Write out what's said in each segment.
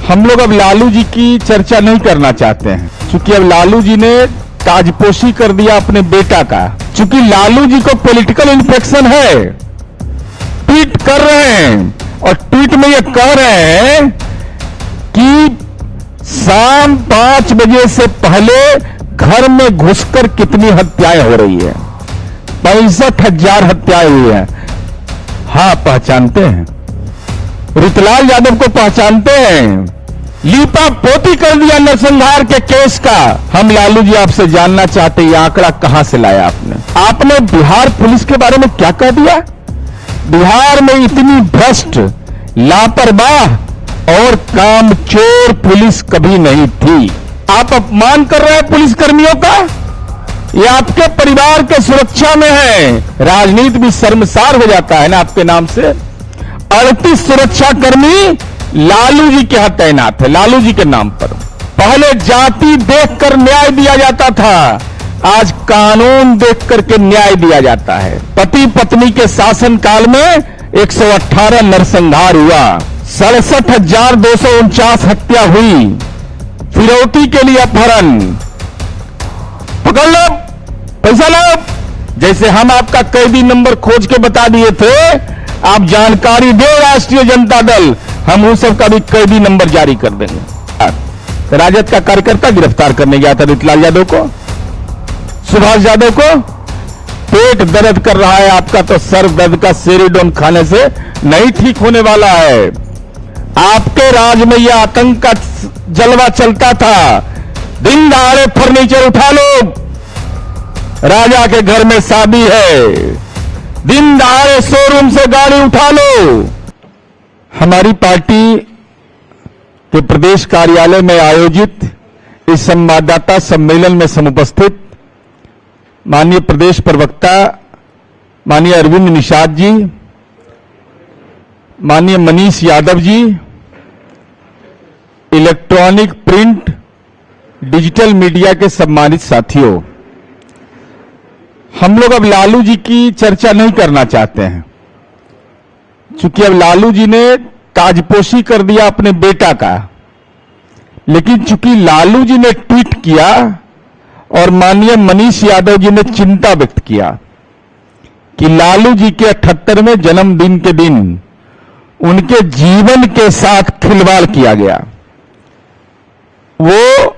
हम लोग अब लालू जी की चर्चा नहीं करना चाहते हैं, क्योंकि अब लालू जी ने ताजपोशी कर दिया अपने बेटा का। क्योंकि लालू जी को पॉलिटिकल इन्फेक्शन है, ट्वीट कर रहे हैं और ट्वीट में ये कह रहे हैं कि शाम 5 बजे से पहले घर में घुसकर कितनी हत्याएं हो रही है। 65,000 हत्याएं हुई है। हाँ, पहचानते हैं, ऋतुलाल यादव को पहचानते हैं। लीपा पोती कर दिया नरसंहार के केस का। हम लालू जी आपसे जानना चाहते हैं, ये आंकड़ा कहां से लाया आपने बिहार पुलिस के बारे में क्या कह दिया? बिहार में इतनी भ्रष्ट, लापरवाह और कामचोर पुलिस कभी नहीं थी। आप अपमान कर रहे हैं पुलिस कर्मियों का। ये आपके परिवार के सुरक्षा में है। राजनीति भी शर्मसार हो जाता है ना आपके नाम से। 38 सुरक्षाकर्मी लालू जी के यहां तैनात है, लालू जी के नाम पर। पहले जाति देखकर न्याय दिया जाता था, आज कानून देख करके न्याय दिया जाता है। पति पत्नी के शासनकाल में 118 नरसंहार हुआ, 67,249 हत्या हुई, फिरौती के लिए अपहरण, पकड़ लो, पैसा लो। जैसे हम आपका कैदी नंबर खोज के बता दिए थे, आप जानकारी दो राष्ट्रीय जनता दल, हम उन सब का भी कैदी नंबर जारी कर देंगे। राजद का कार्यकर्ता गिरफ्तार करने गया था ऋतुलाल यादव को, सुभाष यादव को। पेट दर्द कर रहा है आपका, तो सर दर्द का सेरिडोन खाने से नहीं ठीक होने वाला है। आपके राज में यह आतंक का जलवा चलता था। दिन दहाड़े फर्नीचर उठा लो, राजा के घर में शादी है, दिन दहाड़े शोरूम से गाड़ी उठा लो। हमारी पार्टी के प्रदेश कार्यालय में आयोजित इस संवाददाता सम्मेलन में समुपस्थित माननीय प्रदेश प्रवक्ता माननीय अरविंद निषाद जी, माननीय Manish Yadav ji, electronic, print, digital media के सम्मानित साथियों, हम लोग अब लालू जी की चर्चा नहीं करना चाहते हैं, क्योंकि अब लालू जी ने ताजपोशी कर दिया अपने बेटा का। लेकिन चूंकि लालू जी ने ट्वीट किया और माननीय मनीष यादव जी ने चिंता व्यक्त किया कि लालू जी के 78वें जन्मदिन के दिन उनके जीवन के साथ खिलवाड़ किया गया। वो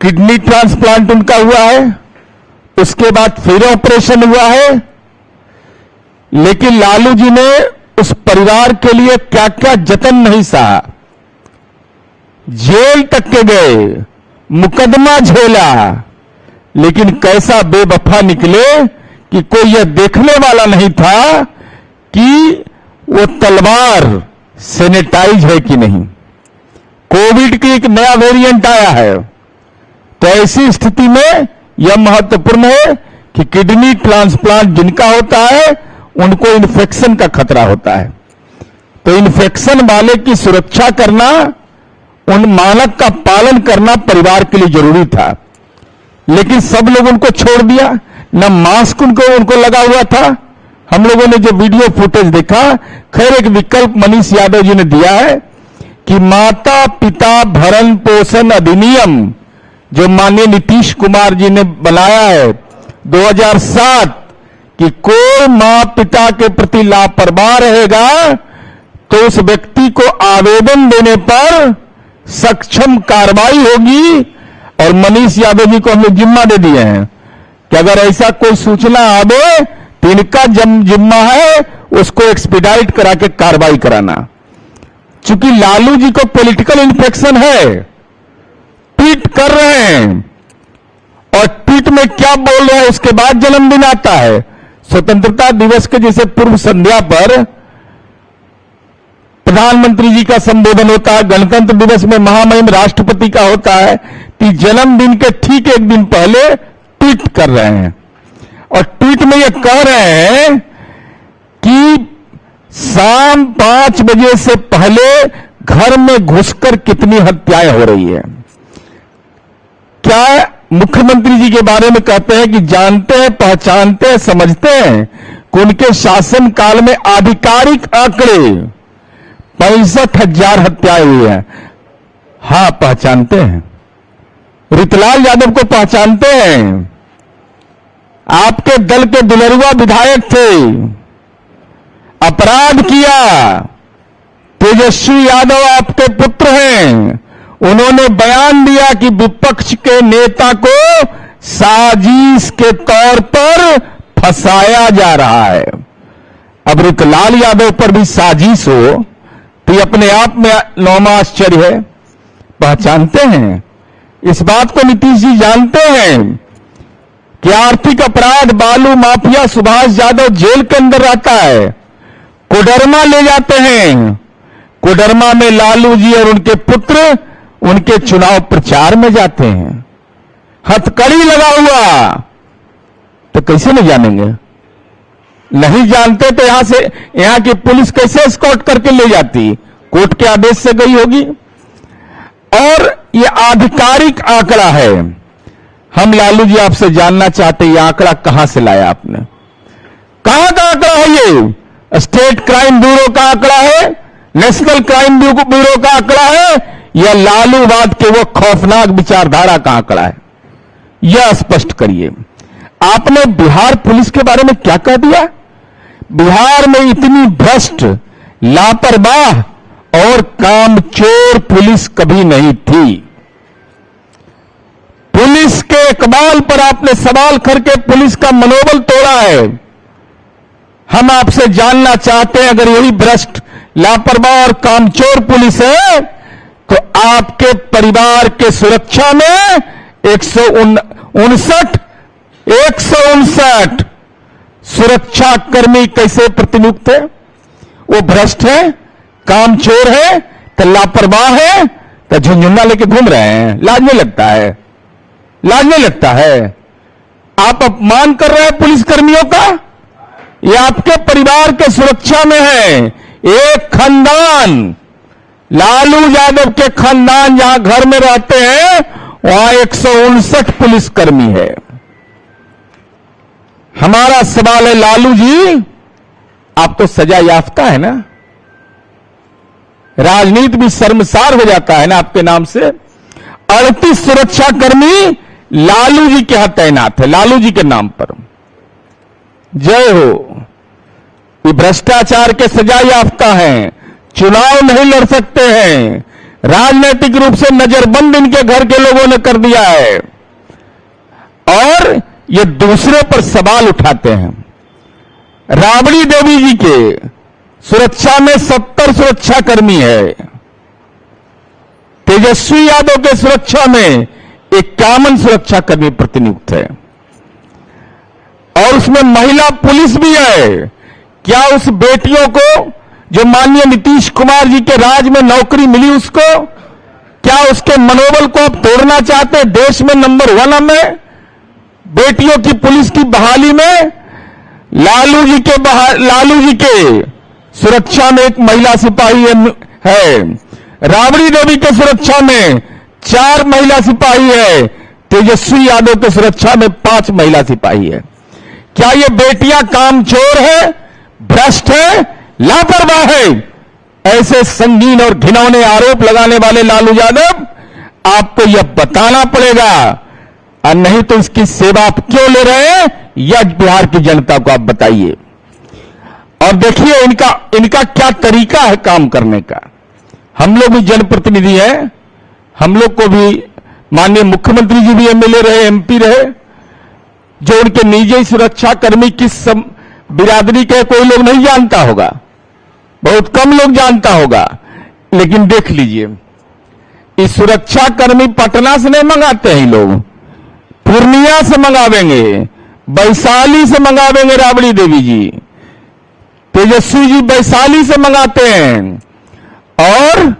किडनी ट्रांसप्लांट उनका हुआ है, उसके बाद फिर ऑपरेशन हुआ है, लेकिन लालू जी ने उस परिवार के लिए क्या क्या जतन नहीं सहा। जेल तक के गए, मुकदमा झेला, लेकिन कैसा बेवफा निकले कि कोई यह देखने वाला नहीं था कि वो तलवार सैनिटाइज है कि नहीं। कोविड की एक नया वेरिएंट आया है, तो ऐसी स्थिति में यह महत्वपूर्ण है कि किडनी ट्रांसप्लांट जिनका होता है उनको इन्फेक्शन का खतरा होता है। तो इन्फेक्शन वाले की सुरक्षा करना, उन मानक का पालन करना परिवार के लिए जरूरी था। लेकिन सब लोग उनको छोड़ दिया, न मास्क उनको लगा हुआ था। हम लोगों ने जो वीडियो फुटेज देखा, खैर एक विकल्प मनीष यादव जी ने दिया है कि माता पिता भरण पोषण अधिनियम जो माननीय नीतीश कुमार जी ने बनाया है 2007, कि कोई मां पिता के प्रति लापरवाह रहेगा तो उस व्यक्ति को आवेदन देने पर सक्षम कार्रवाई होगी। और मनीष यादव जी को हमने जिम्मा दे दिए हैं कि अगर ऐसा कोई सूचना आवे तो इनका जिम्मा है उसको एक्सपीडाइट करा के कार्रवाई कराना। चूंकि लालू जी को पॉलिटिकल इन्फेक्शन है, ट्वीट कर रहे हैं और ट्वीट में क्या बोल रहे हैं उसके बाद जन्मदिन आता है। स्वतंत्रता दिवस के जैसे पूर्व संध्या पर प्रधानमंत्री जी का संबोधन होता है, गणतंत्र दिवस में महामहिम राष्ट्रपति का होता है, कि जन्मदिन के ठीक एक दिन पहले ट्वीट कर रहे हैं। और ट्वीट में ये कह रहे हैं कि शाम 5 बजे से पहले घर में घुसकर कितनी हत्याएं हो रही है। क्या मुख्यमंत्री जी के बारे में कहते हैं कि जानते हैं, पहचानते हैं, समझते हैं कि उनके शासनकाल में आधिकारिक आंकड़े 65,000 हत्याएं हुई हैं। हाँ, पहचानते हैं। ऋतुलाल यादव को पहचानते हैं। आपके दल के दुलरुआ विधायक थे, अपराध किया। तेजस्वी यादव आपके पुत्र हैं। उन्होंने बयान दिया कि विपक्ष के नेता को साजिश के तौर पर फंसाया जा रहा है। अब ऋतुलाल यादव पर भी साजिश हो तो ये अपने आप में नौमा आश्चर्य है। पहचानते हैं, इस बात को नीतीश जी जानते हैं कि आर्थिक अपराध बालू माफिया सुभाष यादव जेल के अंदर रहता है। कोडरमा ले जाते हैं। कोडरमा में लालू जी और उनके पुत्र उनके चुनाव प्रचार में जाते हैं। हथकड़ी लगा हुआ, तो कैसे नहीं जानेंगे? नहीं जानते तो यहां की पुलिस कैसे एस्कॉर्ट करके ले जाती? कोर्ट के आदेश से गई होगी। और ये आधिकारिक आंकड़ा है। हम लालू जी आपसे जानना चाहते हैं, ये आंकड़ा कहां से लाया आपने? कहां का आंकड़ा है ये? स्टेट क्राइम ब्यूरो का आंकड़ा है? नेशनल क्राइम ब्यूरो का आंकड़ा है? या लालूवाद के वो खौफनाक विचारधारा का आंकड़ा है? यह स्पष्ट करिए। आपने बिहार पुलिस के बारे में क्या कह दिया? बिहार में इतनी भ्रष्ट, लापरवाह और कामचोर पुलिस कभी नहीं थी। पुलिस के इकबाल पर आपने सवाल करके पुलिस का मनोबल तोड़ा है। हम आपसे जानना चाहते हैं, अगर यही भ्रष्ट, लापरवाह और कामचोर पुलिस है तो आपके परिवार के सुरक्षा में 159 सुरक्षा कर्मी कैसे प्रतिनियुक्त है? वो भ्रष्ट है, कामचोर है, तो लापरवाह है, तो झुंझुन्ना लेके घूम रहे हैं। लाज नहीं लगता है? लाज नहीं लगता है? आप अपमान कर रहे हैं पुलिस कर्मियों का। ये आपके परिवार के सुरक्षा में है। एक खानदान, लालू यादव के खानदान जहां घर में रहते हैं वहां 159 पुलिसकर्मी है। हमारा सवाल है, लालू जी आप तो सजा याफ्ता है ना? राजनीति भी शर्मसार हो जाता है ना आपके नाम से। 38 सुरक्षाकर्मी लालू जी के यहां तैनात है, लालू जी के नाम पर। जय हो। ये भ्रष्टाचार के सजा याफ्ता हैं, चुनाव नहीं लड़ सकते हैं, राजनीतिक रूप से नजरबंद इनके घर के लोगों ने कर दिया है और ये दूसरे पर सवाल उठाते हैं। राबड़ी देवी जी के सुरक्षा में 70 सुरक्षाकर्मी है। तेजस्वी यादव के सुरक्षा में 51 सुरक्षाकर्मी प्रतिनियुक्त है और उसमें महिला पुलिस भी है। क्या उस बेटियों को जो माननीय नीतीश कुमार जी के राज में नौकरी मिली, उसको क्या उसके मनोबल को आप तोड़ना चाहते हैं? देश में नंबर 1 में बेटियों की पुलिस की बहाली में लालू जी के सुरक्षा में एक महिला सिपाही है। राबड़ी देवी के सुरक्षा में 4 महिला सिपाही है। तेजस्वी यादव के सुरक्षा में 5 महिला सिपाही है। क्या ये बेटियां कामचोर है, भ्रष्ट है, लापरवाह है? ऐसे संगीन और घिनौने आरोप लगाने वाले लालू यादव, आपको यह बताना पड़ेगा और नहीं तो इसकी सेवा आप क्यों ले रहे हैं, यह बिहार की जनता को आप बताइए। और देखिए इनका क्या तरीका है काम करने का। हम लोग भी जनप्रतिनिधि हैं, हम लोग को भी माननीय मुख्यमंत्री जी भी एमएलए रहे, एमपी रहे। जो उनके निजी सुरक्षा कर्मी किस बिरादरी के कोई लोग नहीं जानता होगा, बहुत कम लोग जानता होगा। लेकिन देख लीजिए, इस सुरक्षा कर्मी पटना से नहीं मंगाते हैं लोग, पूर्णिया से मंगावेंगे, वैशाली से मंगावेंगे। राबड़ी देवी जी, तेजस्वी जी वैशाली से मंगाते हैं। और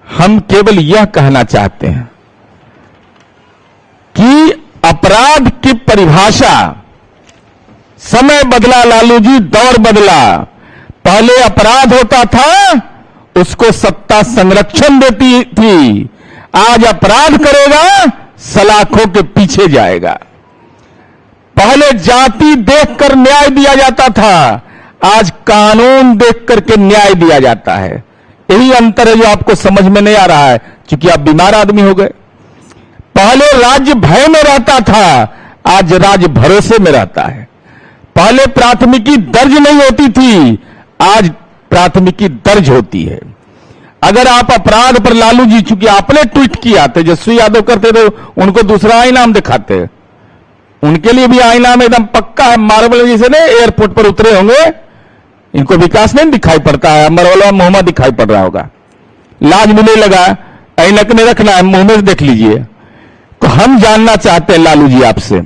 हम केवल यह कहना चाहते हैं कि अपराध की परिभाषा, समय बदला लालू जी, दौर बदला। पहले अपराध होता था, उसको सत्ता संरक्षण देती थी। आज अपराध करेगा, सलाखों के पीछे जाएगा। पहले जाति देखकर न्याय दिया जाता था, आज कानून देख करके न्याय दिया जाता है। यही अंतर है जो आपको समझ में नहीं आ रहा है, क्योंकि आप बीमार आदमी हो गए। पहले राज्य भय में रहता था, आज राज्य भरोसे में रहता है। पहले प्राथमिकी दर्ज नहीं होती थी, आज प्राथमिकी दर्ज होती है। अगर आप अपराध पर लालू जी, चूंकि आपने ट्वीट किया, तेजस्वी यादव करते थे, उनको दूसरा इनाम दिखाते, उनके लिए भी इनाम एकदम पक्का है। मार्बल जैसे ने एयरपोर्ट पर उतरे होंगे, इनको विकास नहीं दिखाई पड़ता है, मरवला मुंह में दिखाई पड़ रहा होगा। लाज भी नहीं लगा, ऐनक ने रखना है, मुंह में देख लीजिए। तो हम जानना चाहते हैं लालू जी आपसे,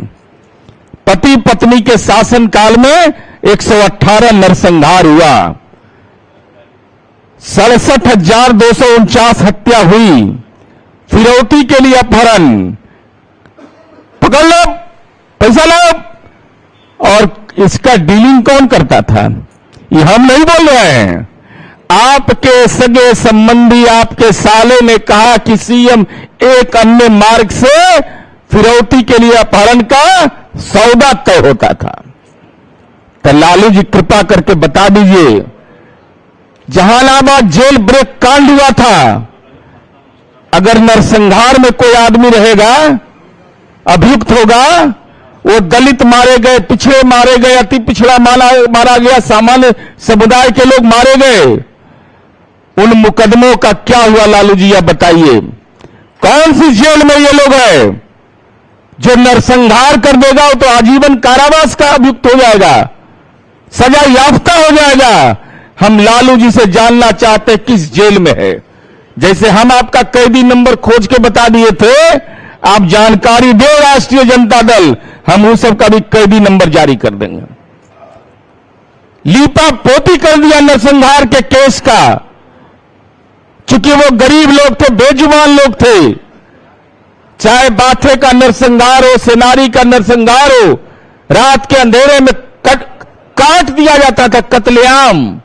पति पत्नी के शासन काल में 118 नरसंहार हुआ, 67,249 हत्या हुई, फिरौती के लिए अपहरण, पकड़ लो, पैसा लो, और इसका डीलिंग कौन करता था? ये हम नहीं बोल रहे हैं, आपके सगे संबंधी, आपके साले ने कहा कि सीएम एक अन्य मार्ग से फिरौती के लिए अपहरण का सौदा तय होता था। तो लालू जी कृपा करके बता दीजिए, जहानाबाद जेल ब्रेक कांड हुआ था, अगर नरसंहार में कोई आदमी रहेगा, अभियुक्त होगा, वो दलित मारे गए, पिछड़े मारे गए, अति पिछड़ा मारा गया, सामान्य समुदाय के लोग मारे गए, उन मुकदमों का क्या हुआ लालू जी आप बताइए? कौन सी जेल में ये लोग हैं? जो नरसंहार कर देगा वो तो आजीवन कारावास का अभियुक्त हो जाएगा, सजा याफ्ता हो जाएगा। हम लालू जी से जानना चाहते किस जेल में है। जैसे हम आपका कैदी नंबर खोज के बता दिए थे, आप जानकारी दो राष्ट्रीय जनता दल, हम उस सब का भी कैदी नंबर जारी कर देंगे। लीपा पोती कर दिया नरसंहार के केस का, चूंकि वो गरीब लोग थे, बेजुबान लोग थे। चाहे बाथे का नरसंहार हो, सेनारी का नरसंहार हो, रात के अंधेरे में काट दिया जाता था, कत्लेआम।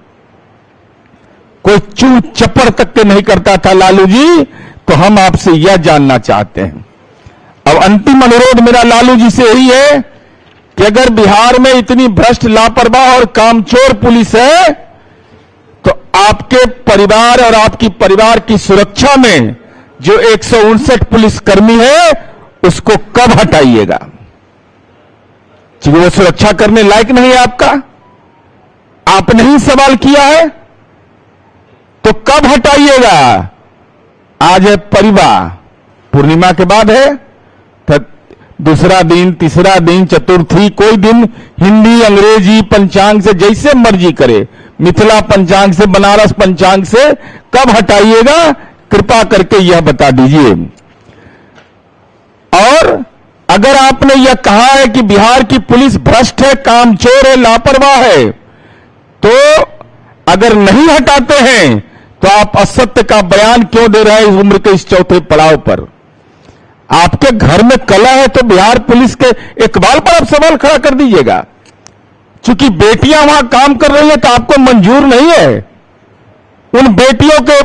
कोई चूर चप्पड़ तक के नहीं करता था लालू जी। तो हम आपसे यह जानना चाहते हैं, अब अंतिम अनुरोध मेरा लालू जी से यही है कि अगर बिहार में इतनी भ्रष्ट, लापरवाह और कामचोर पुलिस है, तो आपके परिवार और आपकी परिवार की सुरक्षा में जो 159 पुलिसकर्मी है, उसको कब हटाइएगा? क्योंकि वो सुरक्षा करने लायक नहीं है आपका, आपने ही सवाल किया है, तो कब हटाइएगा? आज है परिवार, पूर्णिमा के बाद है, तो दूसरा दिन, तीसरा दिन, चतुर्थी, कोई दिन हिंदी अंग्रेजी पंचांग से जैसे मर्जी करे, मिथिला पंचांग से, बनारस पंचांग से, कब हटाइएगा? कृपा करके यह बता दीजिए। और अगर आपने यह कहा है कि बिहार की पुलिस भ्रष्ट है, कामचोर है, लापरवाह है, तो अगर नहीं हटाते हैं तो आप असत्य का बयान क्यों दे रहे हैं इस उम्र के इस चौथे पड़ाव पर? आपके घर में कला है तो बिहार पुलिस के इकबाल पर आप सवाल खड़ा कर दीजिएगा। चूंकि बेटियां वहां काम कर रही है तो आपको मंजूर नहीं है। उन बेटियों के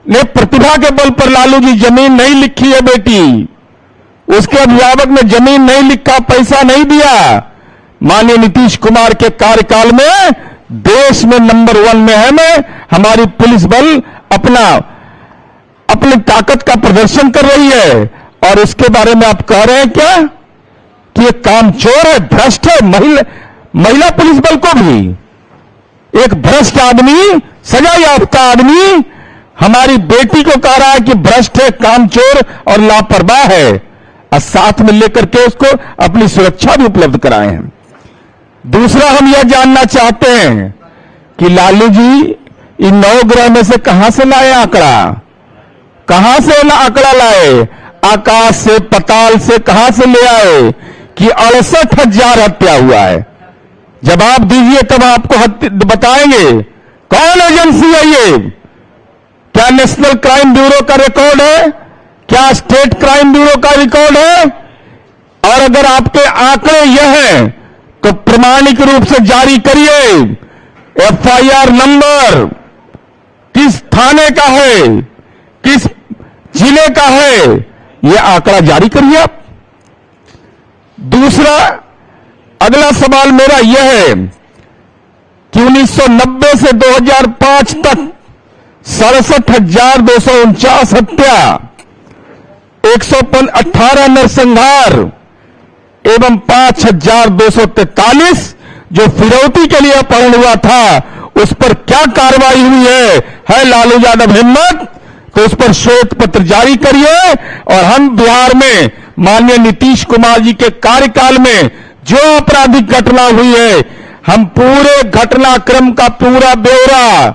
ने प्रतिभा के बल पर लालू जी जमीन नहीं लिखी है, बेटी उसके अभिभावक ने जमीन नहीं लिखा, पैसा नहीं दिया। माननीय नीतीश कुमार के कार्यकाल में देश में नंबर 1 में है। मैं हमारी पुलिस बल अपनी ताकत का प्रदर्शन कर रही है, और इसके बारे में आप कह रहे हैं क्या कि ये कामचोर है, भ्रष्ट है? महिला पुलिस बल को भी एक भ्रष्ट आदमी, सजा याफ्ता आदमी हमारी बेटी को कह रहा है कि भ्रष्ट है, कामचोर और लापरवाह है, और साथ में लेकर के उसको अपनी सुरक्षा भी उपलब्ध कराए हैं। दूसरा, हम यह जानना चाहते हैं कि लालू जी इन 9 ग्रह में से कहां से लाए आंकड़ा? कहां से आंकड़ा लाए? आकाश से, पताल से, कहां से ले आए कि 68,000 हत्या हुआ है? जवाब दीजिए, तब आपको बताएंगे कौन एजेंसी है ये। क्या नेशनल क्राइम ब्यूरो का रिकॉर्ड है? क्या स्टेट क्राइम ब्यूरो का रिकॉर्ड है? और अगर आपके आंकड़े यह हैं तो प्रमाणिक रूप से जारी करिए। एफआईआर नंबर किस थाने का है, किस जिले का है, यह आंकड़ा जारी करिए आप। दूसरा, अगला सवाल मेरा यह है कि 1990 से 2005 तक 67,249 हत्या, 118 नरसंहार एवं 5,243 जो फिरौती के लिए अपहरण हुआ था, उस पर क्या कार्रवाई हुई है लालू यादव हिम्मत? तो उस पर श्वेत पत्र जारी करिए और हम बिहार में माननीय नीतीश कुमार जी के कार्यकाल में जो आपराधिक घटना हुई है, हम पूरे घटनाक्रम का पूरा ब्यौरा,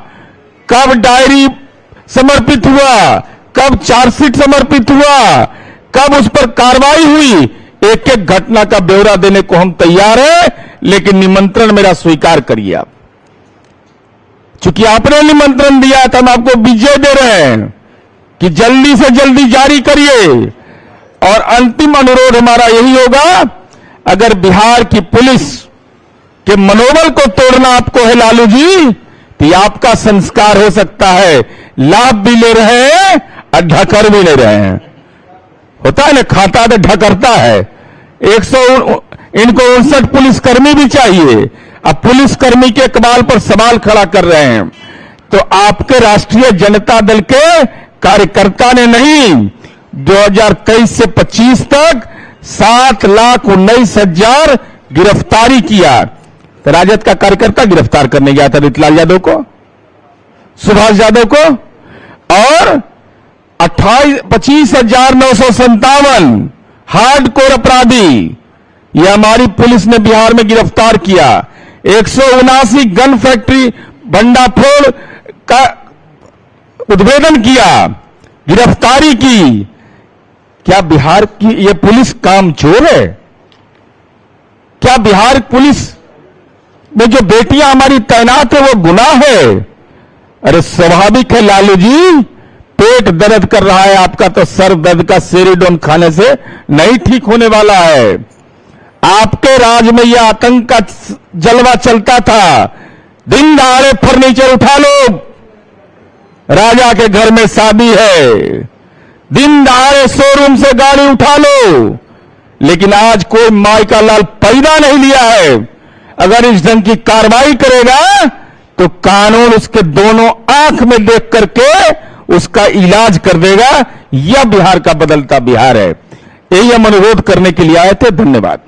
कब डायरी समर्पित हुआ, कब चार्जशीट समर्पित हुआ, कब उस पर कार्रवाई हुई, एक एक घटना का ब्यौरा देने को हम तैयार हैं, लेकिन निमंत्रण मेरा स्वीकार करिए आप। चूंकि आपने निमंत्रण दिया था, हम आपको विजय दे रहे हैं कि जल्दी से जल्दी जारी करिए। और अंतिम अनुरोध हमारा यही होगा, अगर बिहार की पुलिस के मनोबल को तोड़ना आपको है लालू जी, तो ये आपका संस्कार हो सकता है। लाभ भी ले रहे हैं और ढकर भी ले रहे हैं। होता है ना, खाता तो ढकरता है। इनको 59 पुलिसकर्मी भी चाहिए। अब पुलिसकर्मी के इकबाल पर सवाल खड़ा कर रहे हैं, तो आपके राष्ट्रीय जनता दल के कार्यकर्ता ने नहीं, 2023 से 25 तक 7,19,000 गिरफ्तारी किया। तो राजद का कार्यकर्ता गिरफ्तार करने गया था रीतलाल यादव को, सुभाष यादव को, और 25,957 हार्डकोर अपराधी ये हमारी पुलिस ने बिहार में गिरफ्तार किया। 179 गन फैक्ट्री भंडाफोड़ का उद्भेदन किया, गिरफ्तारी की। क्या बिहार की ये पुलिस कामचोर है? क्या बिहार पुलिस में जो बेटियां हमारी तैनात है वो गुनाह है? अरे स्वाभाविक है लालू जी, पेट दर्द कर रहा है आपका, तो सर दर्द का सेरिडोन खाने से नहीं ठीक होने वाला है। आपके राज में यह आतंक का जलवा चलता था। दिन दहाड़े फर्नीचर उठा लो, राजा के घर में शादी है, दिन दहाड़े शोरूम से गाड़ी उठा लो, लेकिन आज कोई माई का लाल पैदा नहीं लिया है। अगर इस ढंग की कार्रवाई करेगा तो कानून उसके दोनों आंख में देख करके उसका इलाज कर देगा। यह बिहार का बदलता बिहार है। यही हम अनुरोध करने के लिए आए थे। धन्यवाद।